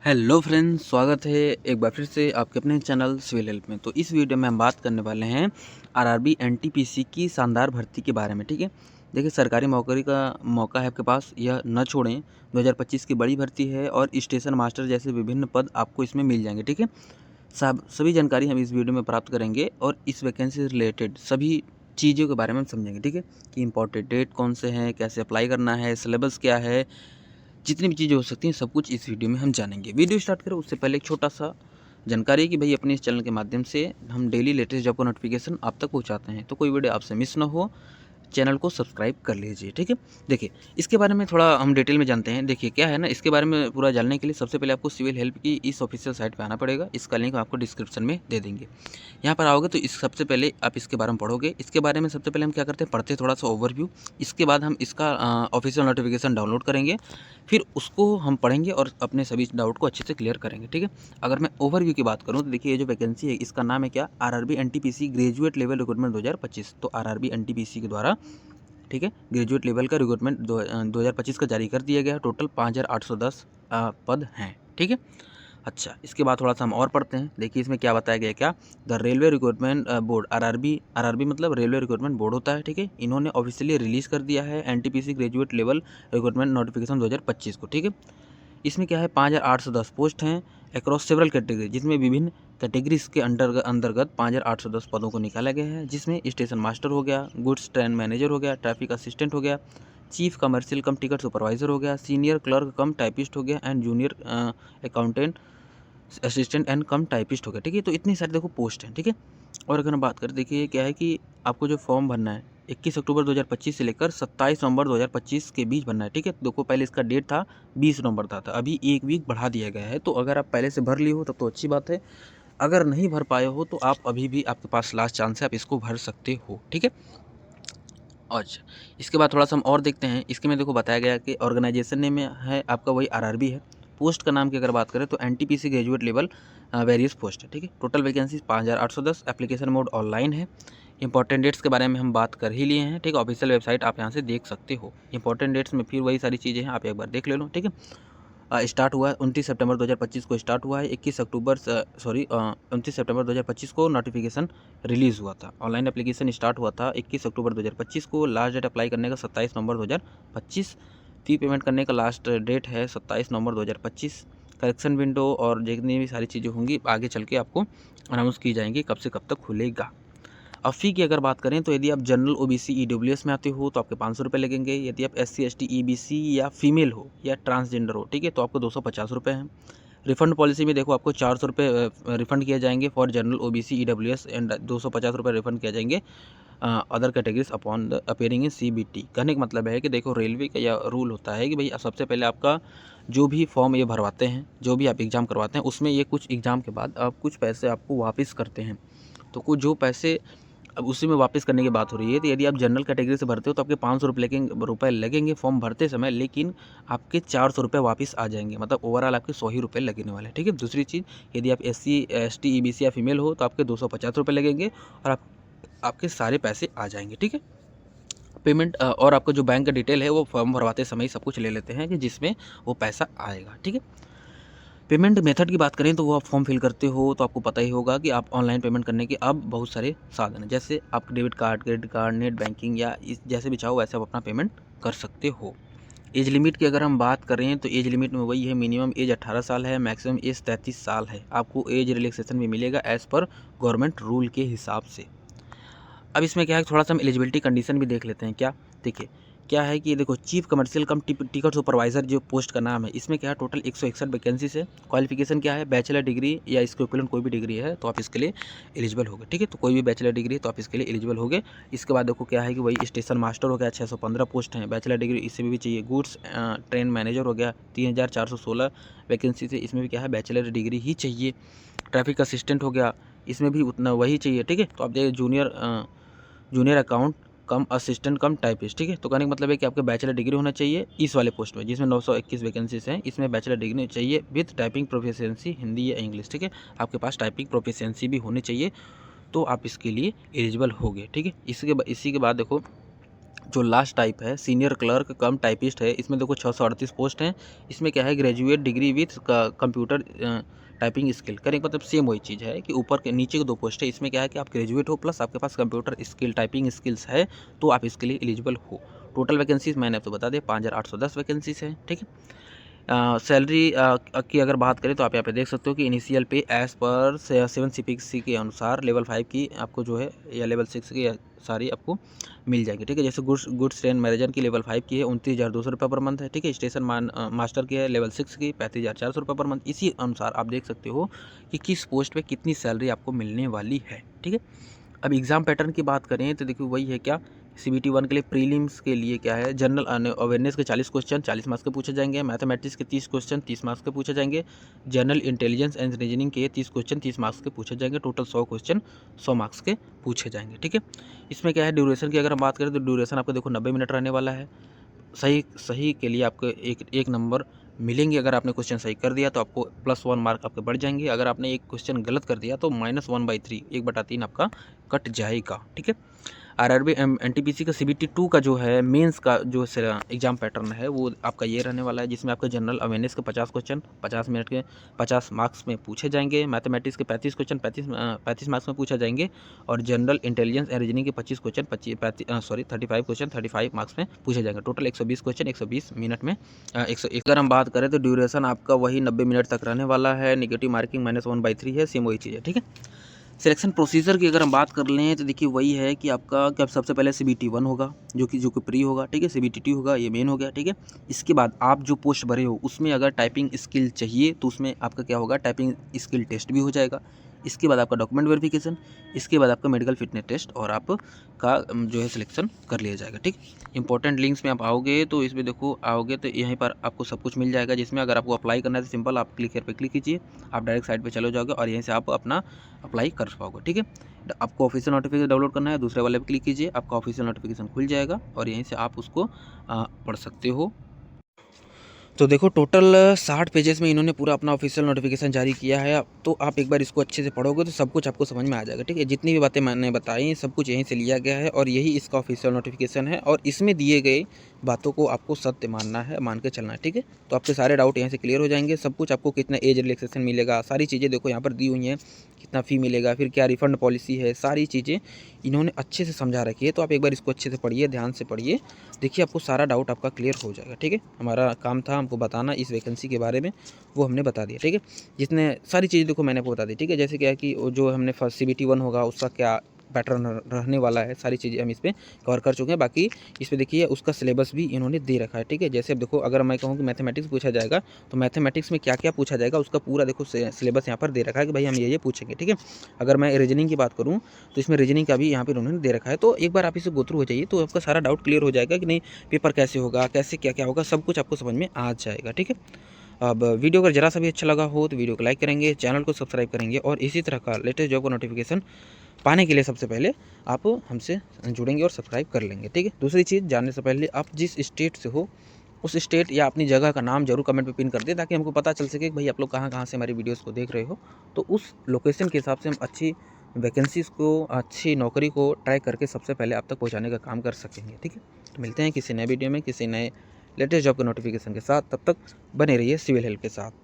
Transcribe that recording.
Hello friends, स्वागत है एक बार फिर से आपके अपने चैनल सिविल हेल्प में। तो इस वीडियो में हम बात करने वाले हैं आरआरबी एनटीपीसी की शानदार भर्ती के बारे में। ठीक है, देखिए सरकारी नौकरी का मौका है आपके पास, यह न छोड़ें। 2025 की बड़ी भर्ती है और स्टेशन मास्टर जैसे विभिन्न पद आपको इसमें मिल जाएंगे। ठीक है, सभी जानकारी हम इस वीडियो में प्राप्त करेंगे और इस वैकेंसी से रिलेटेड सभी चीज़ों के बारे में हम समझेंगे। ठीक है, कि इंपॉर्टेंट डेट कौन से हैं, कैसे अप्लाई करना है, सिलेबस क्या है, जितनी भी चीज़ें हो सकती हैं सब कुछ इस वीडियो में हम जानेंगे। वीडियो स्टार्ट करें उससे पहले एक छोटा सा जानकारी है कि भाई अपने इस चैनल के माध्यम से हम डेली लेटेस्ट जॉब का नोटिफिकेशन आप तक पहुंचाते हैं, तो कोई वीडियो आपसे मिस ना हो, चैनल को सब्सक्राइब कर लीजिए। ठीक है, देखिए इसके बारे में थोड़ा हम डिटेल में जानते हैं। देखिए क्या है ना, इसके बारे में पूरा जानने के लिए सबसे पहले आपको सिविल हेल्प की इस ऑफिशियल साइट पे आना पड़ेगा। इसका लिंक आपको डिस्क्रिप्शन में दे देंगे। यहाँ पर आओगे तो इस सबसे पहले आप इसके बारे में पढ़ोगे। इसके बारे में सबसे पहले हम क्या करते हैं, पढ़ते थोड़ा सा ओवरव्यू। इसके बाद हम इसका ऑफिशियल नोटिफिकेशन डाउनलोड करेंगे, फिर उसको हम पढ़ेंगे और अपने सभी डाउट को अच्छे से क्लियर करेंगे। ठीक है, अगर मैं ओवरव्यू की बात करूँ तो देखिए ये जो वैकेंसी है इसका नाम है क्या, RRB NTPC graduate level recruitment 2025। तो आरआरबी एनटीपीसी के द्वारा, ठीक है, ग्रेजुएट लेवल का रिक्रूटमेंट 2025 का जारी कर दिया गया है। टोटल 5810 पद हैं। ठीक है, अच्छा इसके बाद थोड़ा सा हम और पढ़ते हैं। देखिए इसमें क्या बताया गया है, क्या the railway recruitment board, RRB मतलब रेलवे रिक्रूटमेंट बोर्ड होता है। ठीक है, इन्होंने ऑफिशियली रिलीज़ कर दिया है NTPC graduate level recruitment notification 2025 को। ठीक है, इसमें क्या है 5810 पोस्ट हैं अक्रॉस सेवरल कैटेगरी, जिसमें विभिन्न कैटेगरीज के अंतर्गत 5810 पदों को निकाला गया है, जिसमें स्टेशन मास्टर हो गया, गुड्स ट्रेन मैनेजर हो गया, ट्रैफिक असिस्टेंट हो गया, चीफ कमर्शियल कम टिकट सुपरवाइजर हो गया, सीनियर क्लर्क कम टाइपिस्ट हो गया and junior accountant assistant and come typist हो गया। ठीक है, तो इतनी सारी देखो पोस्ट हैं। ठीक है, और अगर हम बात करें, देखिए क्या है कि आपको जो फॉर्म भरना है 21 अक्टूबर 2025 से लेकर 27 नवंबर 2025 के बीच भरना है। ठीक है, देखो पहले इसका डेट था 20 नवंबर था अभी एक वीक बढ़ा दिया गया है। तो अगर आप पहले से भर लिए हो तब तो अच्छी बात है, अगर नहीं भर पाए हो तो आप अभी भी आपके पास लास्ट चांस है, आप इसको भर सकते हो। ठीक है, अच्छा इसके बाद थोड़ा सा हम और देखते हैं। इसके में देखो बताया गया कि ऑर्गेनाइजेशन नेम में है आपका वही आरआरबी है। पोस्ट का नाम की अगर बात करें तो NTPC graduate level various post है। ठीक है, total vacancy 5810, application mode online है। इंपॉर्टेंट डेट्स के बारे में हम बात कर ही लिए हैं। ठीक है, ऑफिशियल वेबसाइट आप यहाँ से देख सकते हो। इंपॉर्टेंट डेट्स में फिर वही सारी चीज़ें हैं, आप एक बार देख ले लो। ठीक है, स्टार्ट हुआ है 29 सितंबर 2025 को स्टार्ट हुआ है। 29 सितंबर 2025 को नोटिफिकेशन रिलीज़ हुआ था। ऑनलाइन एप्लीकेशन स्टार्ट हुआ था 21 अक्टूबर 2025 को। लास्ट डेट अप्लाई करने का 27 नवंबर 2025। फ़ी पेमेंट करने का लास्ट डेट है 27 नवंबर 2025। करेक्शन विंडो और जितनी भी सारी चीज़ें होंगी आगे चल के आपको अनाउंस की जाएंगी कब से कब तक खुलेगा। अब फ़ी की अगर बात करें तो यदि आप जनरल ओबीसी ईडब्ल्यूएस में आते हो तो आपके 500 रुपये लगेंगे। यदि आप एससी एसटी ईबीसी या फीमेल हो या ट्रांसजेंडर हो, ठीक है, तो आपको 250 रुपये हैं। रिफंड पॉलिसी में देखो आपको 400 रुपये रिफंड किए जाएंगे for general OBC EWS and 250 रुपये रिफंड किए जाएंगे other categories upon the appearing in CBT. कहने का मतलब है कि देखो रेलवे का यह रूल होता है कि भाई सबसे पहले आपका जो भी फॉर्म ये भरवाते हैं, जो भी आप एग्ज़ाम करवाते हैं, उसमें ये कुछ एग्ज़ाम के बाद आप कुछ पैसे आपको वापस करते हैं। तो कुछ जो पैसे अब उसी में वापस करने की बात हो रही है। तो यदि आप जनरल कैटेगरी से भरते हो तो आपके 500 रुपये लगेंगे फॉर्म भरते समय, लेकिन आपके 400 रुपये वापस आ जाएंगे, मतलब ओवरऑल आपके 100 ही रुपये लगने वाले हैं। ठीक है, दूसरी चीज़ यदि आप एससी एसटी ईबीसी या फीमेल हो तो आपके 250 रुपये लगेंगे और आपके सारे पैसे आ जाएंगे। ठीक है, पेमेंट और आपका जो बैंक का डिटेल है वो फॉर्म भरवाते समय ही सब कुछ ले लेते हैं कि जिसमें वो पैसा आएगा। ठीक है, पेमेंट मेथड की बात करें तो वो आप फॉर्म फिल करते हो तो आपको पता ही होगा कि आप ऑनलाइन पेमेंट करने के अब बहुत सारे साधन हैं, जैसे आप debit card, credit card, net banking या इस जैसे भी चाहो वैसे आप अपना पेमेंट कर सकते हो। एज लिमिट की अगर हम बात करें तो एज लिमिट में वही है, मिनिमम एज 18 साल है, मैक्सिमम एज 33 साल है। आपको एज रिलैक्सेशन भी मिलेगा एज़ पर गवर्नमेंट रूल के हिसाब से। अब इसमें क्या है, थोड़ा सा हम एलिजिबिलिटी कंडीशन भी देख लेते हैं। क्या देखिए क्या है कि देखो चीफ कमर्शियल कम टिकट सुपरवाइजर जो पोस्ट का नाम है, इसमें क्या है टोटल 161 वैकेंसी है। क्वालिफिकेशन क्या है, बैचलर डिग्री या इसके इक्विवेलेंट कोई भी डिग्री है तो आप इसके लिए एलिजिबल होगे। ठीक है, तो कोई भी बैचलर डिग्री है तो आप इसके लिए एलिजिबल होगे। इसके बाद देखो क्या है कि वही स्टेशन मास्टर हो गया, 615 पोस्ट हैं, बैचलर डिग्री इससे भी चाहिए। गुड्स ट्रेन मैनेजर हो गया, 3416 वैकेंसी से, इसमें भी क्या है बैचलर डिग्री ही चाहिए। ट्रैफिक असिस्टेंट हो गया, इसमें भी उतना वही चाहिए। ठीक है, तो आप देखिए जूनियर अकाउंट कम असिस्टेंट कम टाइपिस्ट। ठीक है, तो कहने का मतलब है कि आपके बैचलर डिग्री होना चाहिए इस वाले पोस्ट में, जिसमें 921 वैकेंसीज हैं, इसमें बैचलर डिग्री चाहिए विथ टाइपिंग प्रोफिशिएंसी हिंदी या इंग्लिश। ठीक है, आपके पास टाइपिंग प्रोफिशिएंसी भी होनी चाहिए तो आप इसके लिए एलिजिबल होगे। ठीक है, इसी के बाद देखो जो लास्ट टाइप है सीनियर क्लर्क कम टाइपिस्ट है, इसमें देखो 638 पोस्ट हैं। इसमें क्या है, graduate degree with computer typing skill. करें मतलब सेम वही चीज़ है कि ऊपर के नीचे के 2 पोस्ट है, इसमें क्या है कि आप ग्रेजुएट हो प्लस आपके पास कंप्यूटर स्किल टाइपिंग स्किल्स है, तो आप इसके लिए एलिजिबल हो। टोटल वैकेंसीज मैंने आपको बता दिया 5810 वैकेंसीज है, ठीक है। सैलरी की अगर बात करें तो आप यहाँ पे देख सकते हो कि इनिशियल पे एज़ पर 7 CPC के अनुसार लेवल 5 की आपको जो है या लेवल 6 की सारी आपको मिल जाएगी, ठीक है। जैसे गुड्स ट्रेन मैनेजर की लेवल 5 की है 29,200 रुपये पर मंथ है, ठीक है। स्टेशन मास्टर की है लेवल 6 की 35,400 रुपये पर मंथ। इसी अनुसार आप देख सकते हो कि किस पोस्ट पे कितनी सैलरी आपको मिलने वाली है, ठीक है। अब एग्ज़ाम पैटर्न की बात करें तो देखिए वही है क्या, CBT 1 के लिए प्रीलिम्स के लिए क्या है, जनरल अवेयरनेस के 40 क्वेश्चन 40 मार्क्स के पूछे जाएंगे, मैथमेटिक्स के 30 क्वेश्चन 30 मार्क्स के पूछे जाएंगे, जनरल इंटेलिजेंस एंड रीजनिंग के 30 क्वेश्चन 30 मार्क्स के पूछे जाएंगे, टोटल 100 क्वेश्चन 100 मार्क्स के पूछे जाएंगे, ठीक है। इसमें क्या है, ड्यूरेशन की अगर हम बात करें तो ड्यूरेशन आपको देखो 90 मिनट रहने वाला है। सही के लिए आपको एक नंबर मिलेंगे। अगर आपने क्वेश्चन सही कर दिया तो आपको +1 मार्क आपके बढ़ जाएंगे। अगर आपने एक क्वेश्चन गलत कर दिया तो -1/3 1/3 आपका कट जाएगा, ठीक है। RRB NTPC का CBT 2 का जो है मेंस का जो एग्जाम पैटर्न है वो आपका ये रहने वाला है, जिसमें आपका जनरल अवेयरनेस के 50 क्वेश्चन 50 मिनट के 50 मार्क्स में पूछे जाएंगे, मैथमेटिक्स के 35 क्वेश्चन 35 मार्क्स में पूछा जाएंगे, और जनरल इंटेलिजेंस एंड रीजनिंग के 25 क्वेश्चन 35 क्वेश्चन 35 मार्क्स में पूछे जाएंगे। टोटल 120 क्वेश्चन 120 मिनट में 101। अगर हम बात करें तो ड्यूरेशन आपका वही 90 मिनट तक रहने वाला है। नेगेटिव मार्किंग -1/3 है, सेम वही चीज़ है, ठीक है। सिलेक्शन प्रोसीजर की अगर हम बात कर लें तो देखिए वही है कि आपका क्या सबसे पहले CBT 1 होगा जो कि प्री होगा, ठीक है। CBT 2 होगा, ये मेन हो गया, ठीक है। इसके बाद आप जो पोस्ट भरे हो उसमें अगर टाइपिंग स्किल चाहिए तो उसमें आपका क्या होगा, टाइपिंग स्किल टेस्ट भी हो जाएगा। इसके बाद आपका डॉक्यूमेंट वेरिफिकेशन, इसके बाद आपका मेडिकल फिटनेस टेस्ट और आपका जो है सिलेक्शन कर लिया जाएगा, ठीक। इंपॉर्टेंट लिंक्स में आप आओगे तो इसमें देखो आओगे तो यहीं पर आपको सब कुछ मिल जाएगा, जिसमें अगर आपको अप्लाई करना है तो सिंपल आप क्लिक here पे क्लिक कीजिए, आप डायरेक्ट साइट पे चले जाओगे और यहीं से आप अपना अप्लाई कर पाओगे, ठीक है। आपको ऑफिशियल नोटिफिकेशन डाउनलोड करना है, दूसरे वाले पे क्लिक कीजिए, आपका ऑफिशियल नोटिफिकेशन खुल जाएगा और यहीं से आप उसको पढ़ सकते हो। तो देखो टोटल 60 पेजेस में इन्होंने पूरा अपना ऑफिशियल नोटिफिकेशन जारी किया है। तो आप एक बार इसको अच्छे से पढ़ोगे तो सब कुछ आपको समझ में आ जाएगा, ठीक है। जितनी भी बातें मैंने बताई सब कुछ यहीं से लिया गया है और यही इसका ऑफिशियल नोटिफिकेशन है, और इसमें दिए गए बातों को आपको सत्य मानना है, मान के चलना है, ठीक है। तो आपके सारे डाउट यहाँ से क्लियर हो जाएंगे। सब कुछ आपको कितना एज रिलैक्सेशन मिलेगा, सारी चीज़ें देखो यहाँ पर दी हुई हैं, कितना फ़ी मिलेगा, फिर क्या रिफ़ंड पॉलिसी है, सारी चीज़ें इन्होंने अच्छे से समझा रखी है। तो आप एक बार इसको अच्छे से पढ़िए, ध्यान से पढ़िए, देखिए आपको सारा डाउट आपका क्लियर हो जाएगा, ठीक है। हमारा काम था हमको बताना इस वैकेंसी के बारे में, वो हमने बता दिया, ठीक है। जितने सारी चीज़ें देखो मैंने आपको बता दी, ठीक है। जैसे क्या है कि वो जो हमने फर्स्ट CBT 1 होगा उसका क्या पैटर्न रहने वाला है, सारी चीज़ें हम इस पर कवर कर चुके हैं। बाकी इस पर देखिए उसका सिलेबस भी इन्होंने दे रखा है, ठीक है। जैसे अब देखो अगर मैं कहूँ कि मैथमेटिक्स पूछा जाएगा तो मैथमेटिक्स में क्या क्या पूछा जाएगा उसका पूरा देखो सिलेबस यहाँ पर दे रखा है कि भाई हम ये पूछेंगे, ठीक है। अगर मैं रीजनिंग की बात करूँ तो इसमें रीजनिंग का भी यहाँ पर उन्होंने दे रखा है। तो एक बार आप इसे गो थ्रू हो जाइए तो आपका सारा डाउट क्लियर हो जाएगा कि नहीं पेपर कैसे होगा, कैसे क्या क्या होगा, सब कुछ आपको समझ में आ जाएगा, ठीक है। अब वीडियो अगर जरा सा भी अच्छा लगा हो तो वीडियो को लाइक करेंगे, चैनल को सब्सक्राइब करेंगे, और इसी तरह का लेटेस्ट जॉब का नोटिफिकेशन पाने के लिए सबसे पहले आप हमसे जुड़ेंगे और सब्सक्राइब कर लेंगे, ठीक है। दूसरी चीज़, जानने से पहले आप जिस स्टेट से हो उस स्टेट या अपनी जगह का नाम जरूर कमेंट पे पिन कर दें, ताकि हमको पता चल सके कि भाई आप लोग कहाँ कहाँ से हमारी वीडियोस को देख रहे हो। तो उस लोकेशन के हिसाब से हम अच्छी वैकेंसीज़ को, अच्छी नौकरी को ट्राई करके सबसे पहले आप तक पहुँचाने का काम कर सकेंगे, ठीक है। तो मिलते हैं किसी नए वीडियो में किसी नए लेटेस्ट जॉब के नोटिफिकेशन के साथ। तब तक बने रहिए सिविल हेल्प के साथ।